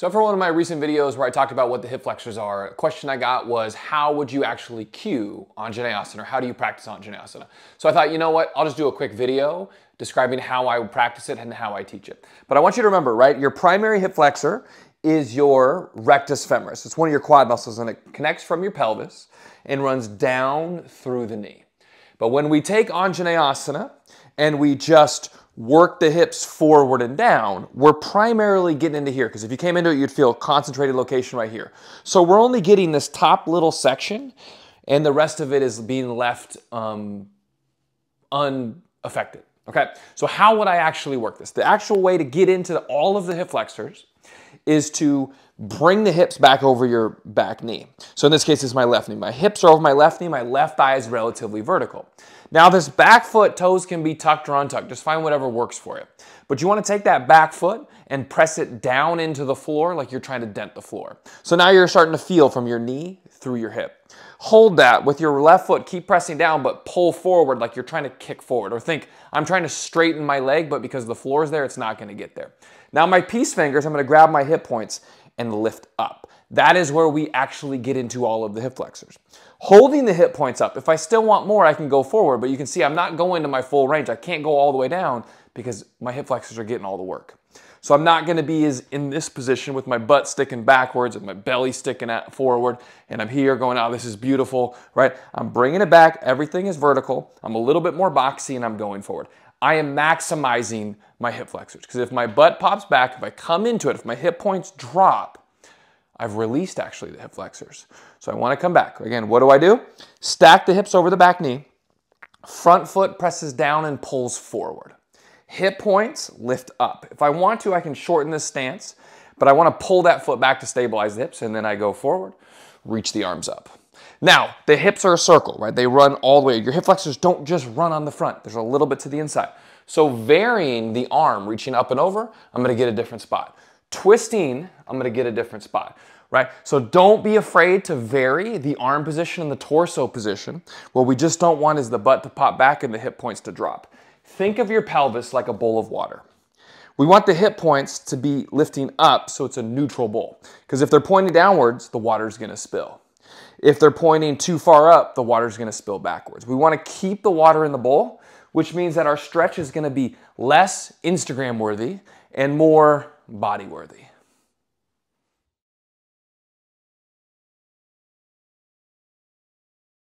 So for one of my recent videos where I talked about what the hip flexors are, a question I got was, how would you actually cue Anjaneyasana, or how do you practice Anjaneyasana? So I thought, you know what, I'll just do a quick video describing how I would practice it and how I teach it. But I want you to remember, right, your primary hip flexor is your rectus femoris. It's one of your quad muscles, and it connects from your pelvis and runs down through the knee. But when we take Anjaneyasana and we just work the hips forward and down, we're primarily getting into here, because if you came into it, you'd feel a concentrated location right here. So we're only getting this top little section, and the rest of it is being left unaffected. Okay, so how would I actually work this? The actual way to get into all of the hip flexors is to bring the hips back over your back knee. So in this case, it's my left knee. My hips are over my left knee, my left thigh is relatively vertical. Now this back foot, toes can be tucked or untucked. Just find whatever works for you. But you want to take that back foot and press it down into the floor like you're trying to dent the floor. So now you're starting to feel from your knee through your hip. Hold that with your left foot, keep pressing down, but pull forward like you're trying to kick forward. Or think, I'm trying to straighten my leg, but because the floor is there, it's not going to get there. Now my peace fingers, I'm going to grab my hip points and lift up. That is where we actually get into all of the hip flexors. Holding the hip points up, if I still want more, I can go forward, but you can see I'm not going to my full range. I can't go all the way down because my hip flexors are getting all the work. So I'm not going to be as in this position with my butt sticking backwards and my belly sticking forward, and I'm here going, oh, this is beautiful, right? I'm bringing it back. Everything is vertical. I'm a little bit more boxy, and I'm going forward. I am maximizing my hip flexors, because if my butt pops back, if I come into it, if my hip points drop, I've released actually the hip flexors. So I want to come back. Again, what do? Stack the hips over the back knee. Front foot presses down and pulls forward. Hip points lift up. If I want to, I can shorten this stance, but I want to pull that foot back to stabilize the hips, and then I go forward, reach the arms up. Now, the hips are a circle, right? They run all the way. Your hip flexors don't just run on the front. There's a little bit to the inside. So varying the arm, reaching up and over, I'm going to get a different spot. Twisting, I'm going to get a different spot, right? So don't be afraid to vary the arm position and the torso position. What we just don't want is the butt to pop back and the hip points to drop. Think of your pelvis like a bowl of water. We want the hip points to be lifting up so it's a neutral bowl, because if they're pointing downwards, the water's going to spill. If they're pointing too far up, the water's going to spill backwards. We want to keep the water in the bowl, which means that our stretch is going to be less Instagram worthy and more body worthy.